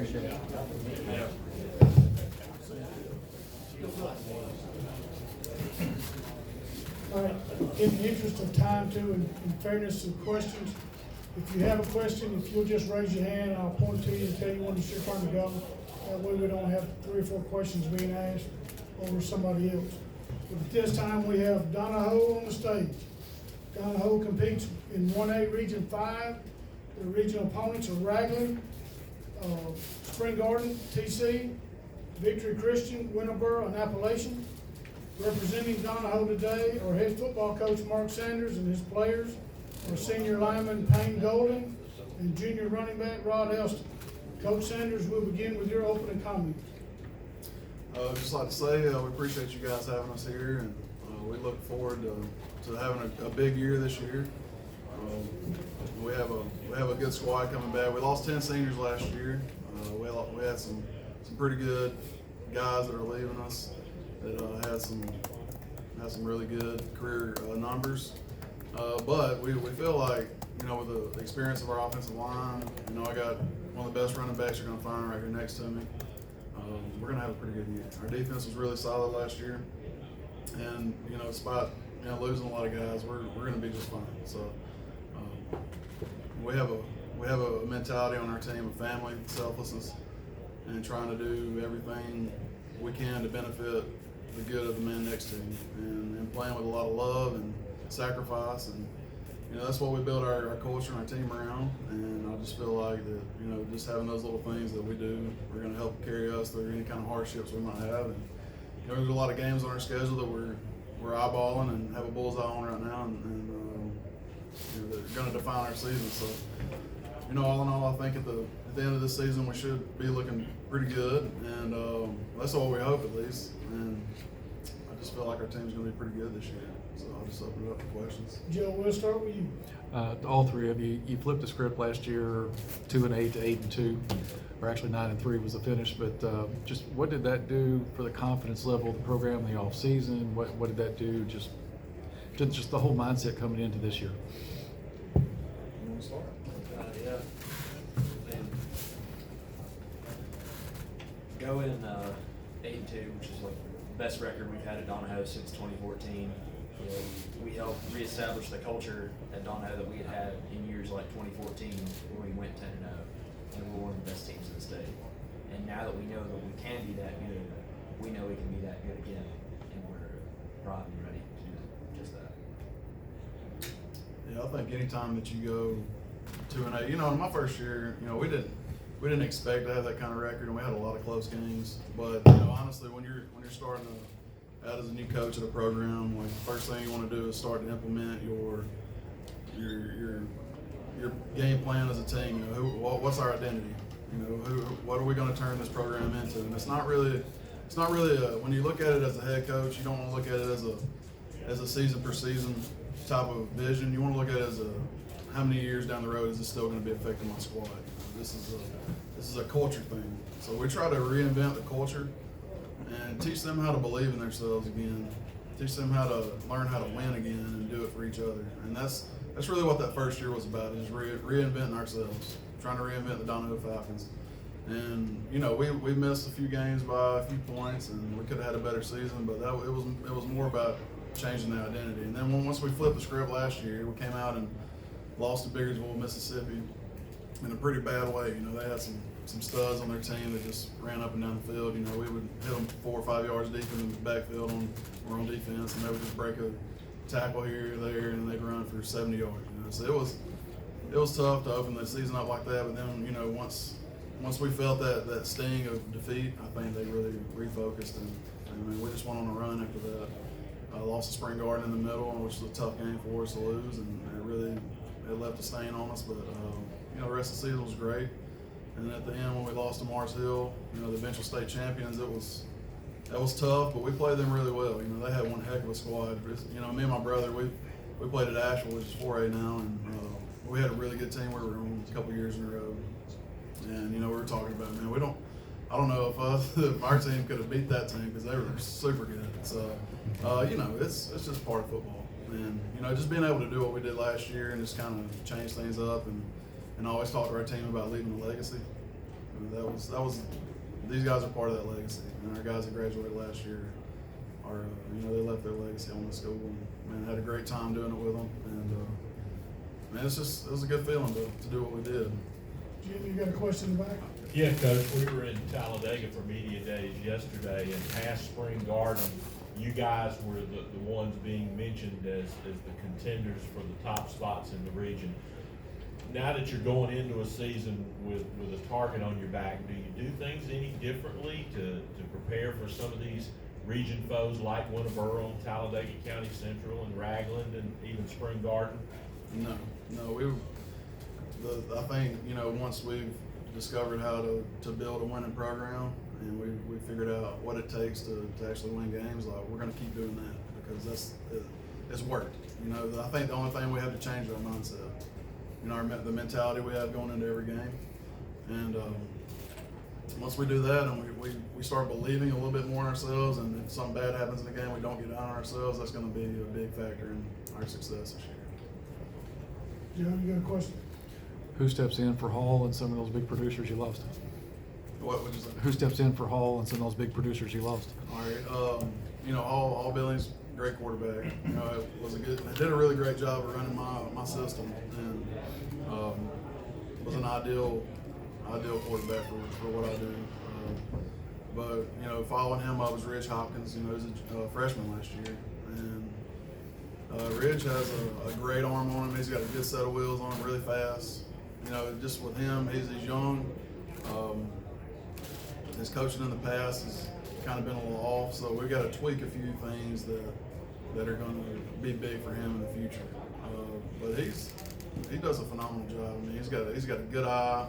Appreciate it. All right, in the interest of time too, and in fairness of questions, if you have a question, if you'll just raise your hand, I'll point to you and tell you when it's your turn to go. That way we don't have 3 or 4 questions being asked over somebody else. But at this time, we have Donoho on the stage. Donoho competes in 1A Region 5. The regional opponents are Raglan, Spring Garden, TC, Victory Christian, Winterboro, and Appalachian. Representing Donoho today are head football coach Mark Sanders and his players are senior lineman Payne Golden and junior running back Rod Elston. Coach Sanders, we'll begin with your opening comments. I'd just like to say we appreciate you guys having us here, and we look forward to having a big year this year. We have a good squad coming back. We lost 10 seniors last year. We had some pretty good guys that are leaving us that had some really good career numbers. But we feel like, with the experience of our offensive line, I got one of the best running backs you're going to find right here next to me. We're going to have a pretty good year. Our defense was really solid last year, and despite losing a lot of guys, we're going to be just fine. So we have a mentality on our team of family, selflessness, and trying to do everything we can to benefit the good of the man next to you, and playing with a lot of love and sacrifice, and that's what we build our culture and our team around. And I just feel like that just having those little things that we do are going to help carry us through any kind of hardships we might have. And there's a lot of games on our schedule that we're eyeballing and have a bullseye on right now, and they're going to define our season. So all in all, I think at the end of this season we should be looking pretty good, and that's what we hope at least. And I just feel like our team's going to be pretty good this year. So I'll just open it up for questions. Joe, we'll start with you. All three of you flipped the script last year, 2-8 to 8-2, or actually 9-3 was the finish. But just what did that do for the confidence level of the program in the off season? What did that do just the whole mindset coming into this year? You want to start? Yeah. Going 8-2, which is like the best record we've had at Donoho since 2014. We helped reestablish the culture at Donoho that we had in years like 2014 when we went 10-0, and we were one of the best teams in the state. And now that we know that we can be that good, we know we can be that good again, and we're primed and ready to do just that. Yeah, I think anytime that you go 2-8, in my first year, we didn't expect to have that kind of record, and we had a lot of close games. But honestly, when you're starting out as a new coach at a program, like the first thing you want to do is start to implement your game plan as a team. What's our identity? What are we going to turn this program into? And it's not really when you look at it as a head coach, you don't want to look at it as a season per season type of vision. You want to look at it as how many years down the road is this still going to be affecting my squad? This is a culture thing. So we try to reinvent the culture and teach them how to believe in themselves again. Teach them how to learn how to win again and do it for each other. And that's really what that first year was about, is reinventing ourselves, trying to reinvent the Donoho Falcons. And we missed a few games by a few points, and we could have had a better season, but it was more about changing the identity. And then once we flipped the script last year, we came out and lost to Biggersville, Mississippi, in a pretty bad way. They had some studs on their team that just ran up and down the field. We would hit them 4 or 5 yards deep in the backfield on defense, and they would just break a tackle here or there, and they'd run for 70 yards. So it was tough to open the season up like that. But then once we felt that sting of defeat, I think they really refocused, and we just went on a run after that. Lost to Spring Garden in the middle, which was a tough game for us to lose, and it left a stain on us. But the rest of the season was great. And at the end, when we lost to Mars Hill, the eventual state champions, that was tough, but we played them really well. They had one heck of a squad. Me and my brother, we played at Asheville, which is 4A now, and we had a really good team. We were on a couple years in a row, and we were talking about, man, I don't know if our team could have beat that team, because they were super good. So it's just part of football, and just being able to do what we did last year and just kind of change things up, and always talk to our team about leaving a legacy. That was these guys are part of that legacy, and our guys that graduated last year are they left their legacy on the school, and man, had a great time doing it with them, and man, it was a good feeling to do what we did. Jim, you got a question in the back? Yeah, Coach, we were in Talladega for media days yesterday, and past Spring Garden, you guys were the ones being mentioned as the contenders for the top spots in the region. Now that you're going into a season with a target on your back, do you do things any differently to prepare for some of these region foes like Winterboro, Talladega County Central, and Ragland, and even Spring Garden? No. I think once we've discovered how to build a winning program, and we figured out what it takes to actually win games, like we're going to keep doing that because it's worked. I think the only thing we have to change is our mindset. The mentality we have going into every game, and once we do that and we start believing a little bit more in ourselves, and if something bad happens in the game, we don't get down on ourselves, that's going to be a big factor in our success this year. Joe, you got a question? Who steps in for Hall and some of those big producers you lost? What would you say? Who steps in for Hall and some of those big producers you lost? All right, Hall Billings, great quarterback. It did a really great job of running my system, and was an ideal quarterback for what I do. But following him up was Ridge Hopkins. He was a freshman last year, and Ridge has a great arm on him. He's got a good set of wheels on him, really fast. Just with him, he's young. His coaching in the past has kind of been a little off, so we've got to tweak a few things that are going to be big for him in the future. But he does a phenomenal job. I mean, he's got a good eye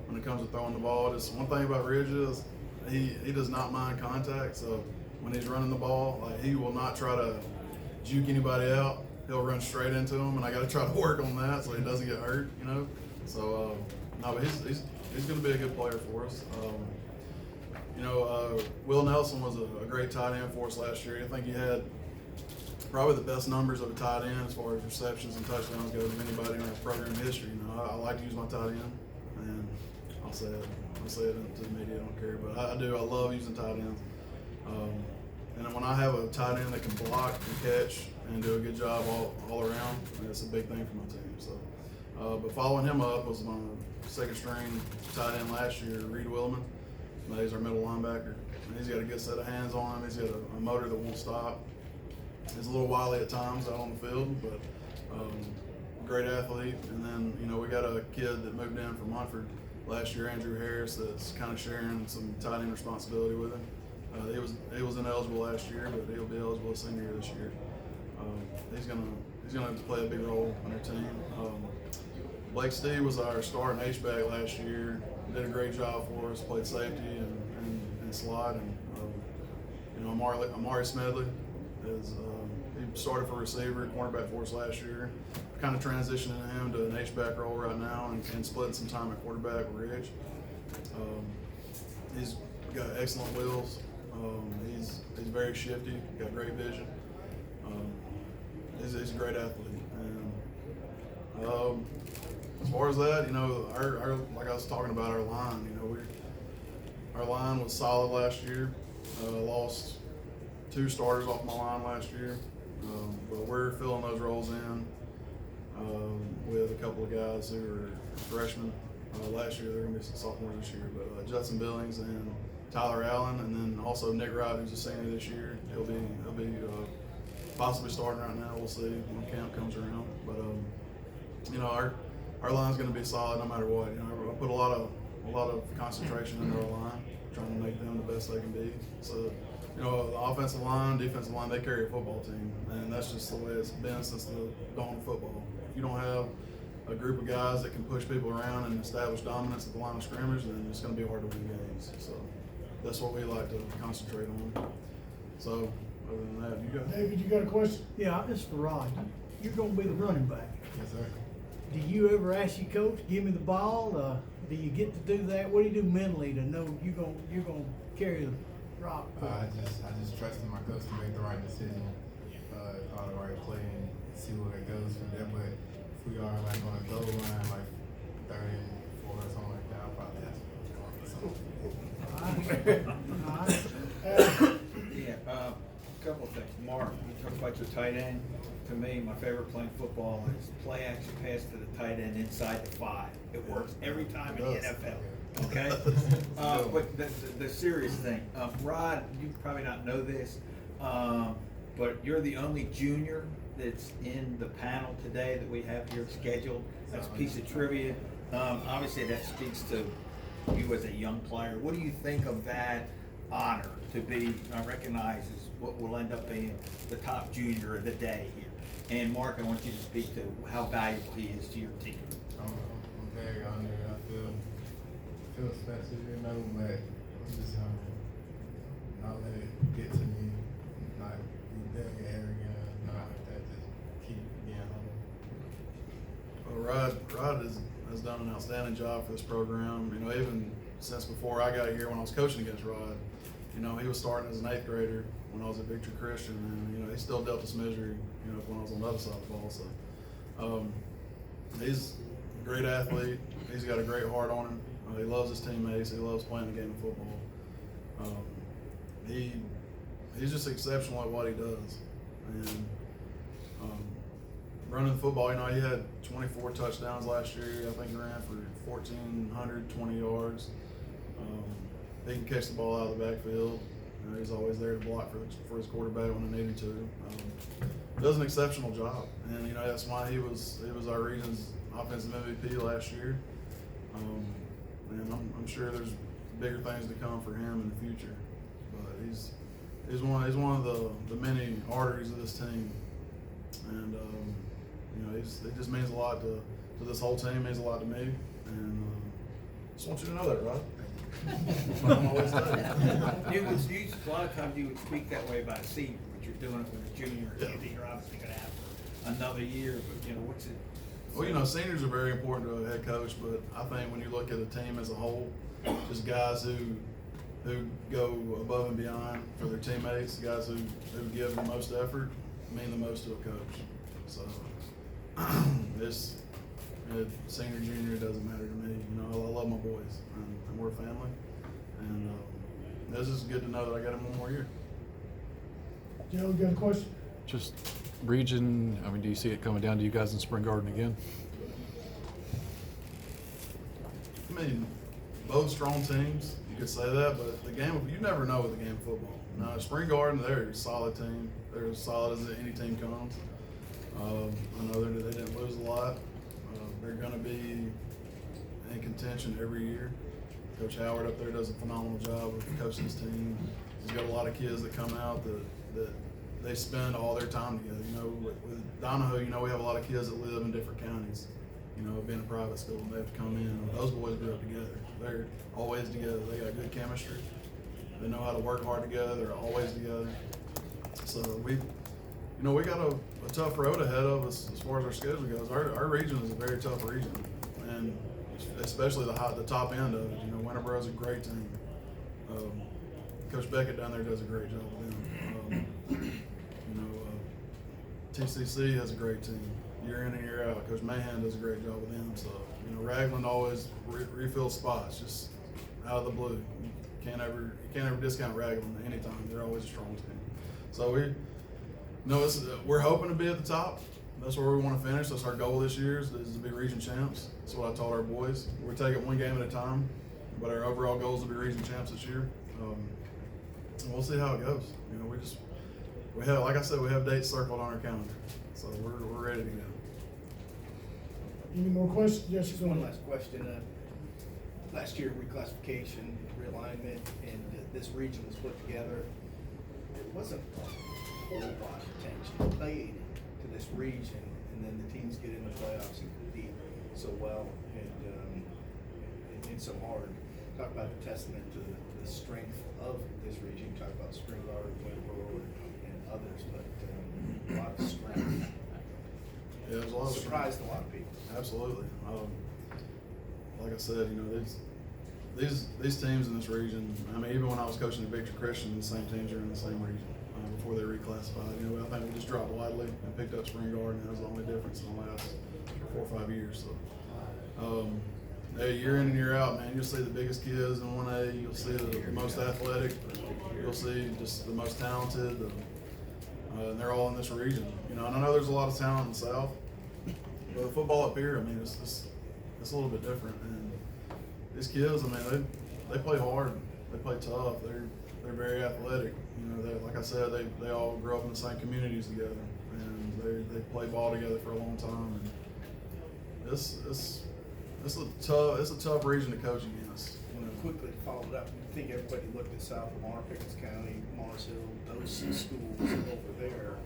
when it comes to throwing the ball. Just one thing about Ridge is he does not mind contact. So when he's running the ball, like he will not try to juke anybody out. He'll run straight into him, and I got to try to work on that so he doesn't get hurt. So no, but he's going to be a good player for us. Will Nelson was a great tight end for us last year. I think he had probably the best numbers of a tight end as far as receptions and touchdowns go of anybody in our program history. I like to use my tight end, and I'll say it to the media. I don't care, but I do. I love using tight ends. And then when I have a tight end that can block and catch and do a good job all around, that's a big thing for my team. So, but following him up was my second string tight end last year, Reed Willman. He's our middle linebacker. He's got a good set of hands on him. He's got a motor that won't stop. He's a little wily at times out on the field, but great athlete. And then, we got a kid that moved in from Munford last year, Andrew Harris, that's kind of sharing some tight end responsibility with him. He was ineligible last year, but he'll be eligible senior year this year. He's gonna play a big role on our team. Blake Steve was our starting H-back last year. Did a great job for us. Played safety and slot. And Amari Smedley is he started for receiver, cornerback for us last year. Kind of transitioning him to an H-back role right now and splitting some time at quarterback with Ridge. He's got excellent wheels. He's very shifty. Got great vision. He's a great athlete. And as far as that, our like I was talking about, our line. Our line was solid last year. Lost 2 starters off my line last year, but we're filling those roles in with a couple of guys who were freshmen last year. They're going to be sophomores this year. But Judson Billings and Tyler Allen, and then also Nick Wright, who's a senior this year. He'll be possibly starting right now. We'll see when camp comes around. But our line's going to be solid no matter what. I put a lot of concentration into our line, trying to make them the best they can be. So, the offensive line, defensive line, they carry a football team, and that's just the way it's been since the dawn of football. If you don't have a group of guys that can push people around and establish dominance at the line of scrimmage, then it's going to be hard to win games. So that's what we like to concentrate on. So other than that, you got David, you got a question? Yeah, this is for Rod. You're gonna be the running back. Yes, sir. Do you ever ask your coach, give me the ball? Do you get to do that? What do you do mentally to know you're gonna carry the rock? I just trusted my coach to make the right decision, call the right play, and see where it goes from there. But if we are like on a goal line, like 3rd and 4 or something like that, I'll probably ask for something. All right. Yeah, couple of things. Mark, you talk about your tight end. To me, my favorite playing football is play action pass to the tight end inside the 5. It works every time in the NFL. Okay? But the serious thing, Rod, you probably not know this, but you're the only junior that's in the panel today that we have here scheduled. That's a piece of trivia. Obviously, that speaks to you as a young player. What do you think of that honor to be recognized as what will end up being the top junior of the day here? And Mark, I want you to speak to how valuable he is to your team. I'm very honored. I feel special, you know, but I'm just not let it get to me. Not be very arrogant, not like that. Just keep being humble. Well, Rod has done an outstanding job for this program. You know, even since before I got here, when I was coaching against Rod, you know, he was starting as an 8th grader when I was at Victory Christian, and you know, he still dealt us misery, you know, when I was on the other side of the ball. So, he's a great athlete. He's got a great heart on him. He loves his teammates. He loves playing the game of football. He's just exceptional at what he does, and running the football. You know, he had 24 touchdowns last year. I think he ran for 1,420 yards. He can catch the ball out of the backfield. He's always there to block for his quarterback when they needed to. Does an exceptional job, and you know that's why he was our region's offensive MVP last year. And I'm sure there's bigger things to come for him in the future. But he's one of the many arteries of this team, and you know it just means a lot to this whole team. Means a lot to me, and just want you to know that, Rod. I'm always telling you. A lot of times you would speak that way about a senior, but you're doing it with a junior. Yeah. You're obviously going to have another year, but you know, what's it? Well, you know, seniors are very important to a head coach, but I think when you look at the team as a whole, just guys who go above and beyond for their teammates, guys who give the most effort, mean the most to a coach. So this senior, junior, it doesn't matter to me. You know, I love my boys, and we're a family, and this is good to know that I got him one more year. Joe, you got a question? Just region, I mean, do you see it coming down to you guys in Spring Garden again? I mean, both strong teams, you could say that, but the game of, you never know with the game of football. Now, Spring Garden, they're a solid team. They're as solid as any team comes. I know they didn't lose a lot. They're going to be in contention every year. Coach Howard up there does a phenomenal job of coaching his team. He's got a lot of kids that come out that they spend all their time together. You know, with Donoho, you know, we have a lot of kids that live in different counties. You know, being a private school, and they have to come in. Those boys grew up together. They're always together. They got good chemistry. They know how to work hard together. They're always together. So we got a tough road ahead of us as far as our schedule goes. Our region is a very tough region, and especially the top end of it. You know, Winterboro's a great team. Coach Beckett down there does a great job with them. TCC has a great team year in and year out. Coach Mahan does a great job with them. So you know, Ragland always refills spots just out of the blue. You can't ever discount Ragland anytime. They're always a strong team. So we're hoping to be at the top. That's where we want to finish. That's our goal this year is to be region champs. That's what I told our boys. We're taking one game at a time, but our overall goal is to be region champs this year. And we'll see how it goes. You know, we have, like I said, we have dates circled on our calendar, so we're ready to go. Any more questions? Yes, Just one last question. Last year, reclassification, realignment, and this region was put together. It wasn't a whole lot of attention paid to this region, and then the teams get in the playoffs and compete so well and so hard. Talk about the testament to the strength of this region. Talk about Spring Garden, Winterboro, and others, but a lot of strength. Yeah, there's a lot of Surprised a lot of people. Absolutely. Like I said, you know, these teams in this region. I mean, even when I was coaching at Victory Christian, the same teams are in the same region before they reclassified. You know, I think we just dropped widely and picked up Spring Garden. That was the only difference in the last 4 or 5 years. So, hey, year in and year out, man, you'll see the biggest kids in 1A. You'll see the most athletic. You'll see just the most talented. And they're all in this region. You know, and I know there's a lot of talent in the South, but football up here, I mean, it's a little bit different. And these kids, I mean, they play hard. They play tough. They're very athletic. You know, like I said, they all grew up in the same communities together, and they play ball together for a long time. And it's a tough region to coach against. You know. Quickly to follow it up, I think everybody looked at South Lamar, Pickens County, Mars Hill, those schools over there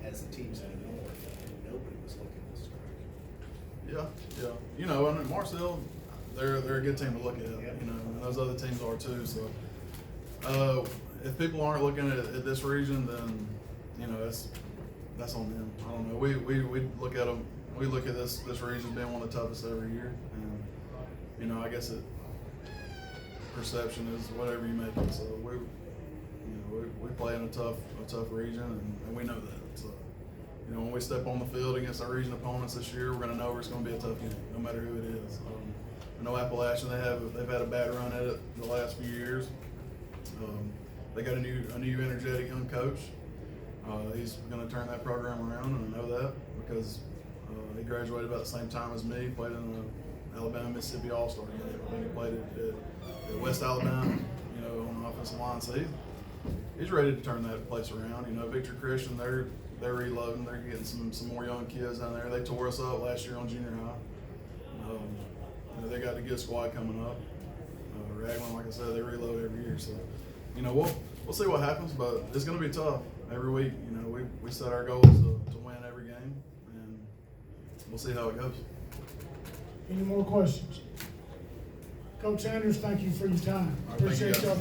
as the teams in the north, and nobody was looking this direction. Yeah. You know, and Mars Hill, they're a good team to look at. You know, and those other teams are too. So, if people aren't looking at this region, then you know that's on them. I don't know. We look at them. We look at this region as being one of the toughest every year, and you know, I guess perception is whatever you make it. So we play in a tough region, and we know that. So you know, when we step on the field against our region opponents this year, we're going to know it's going to be a tough game, no matter who it is. I know Appalachian, they've had a bad run at it the last few years. They got a new energetic young coach. He's going to turn that program around, and I know that because he graduated about the same time as me. Played in the Alabama-Mississippi All-Star game. I think he played at West Alabama, you know, on the offensive line. So he's ready to turn that place around. You know, Victor Christian, they're reloading. They're getting some more young kids down there. They tore us up last year on junior high. You know, they got a good squad coming up. Raglan, like I said, they reload every year. So, you know, we'll see what happens, but it's going to be tough every week. You know, we set our goals to win every game, and we'll see how it goes. Any more questions? Coach Sanders, thank you for your time. All right, thank you, Appreciate guys. y'all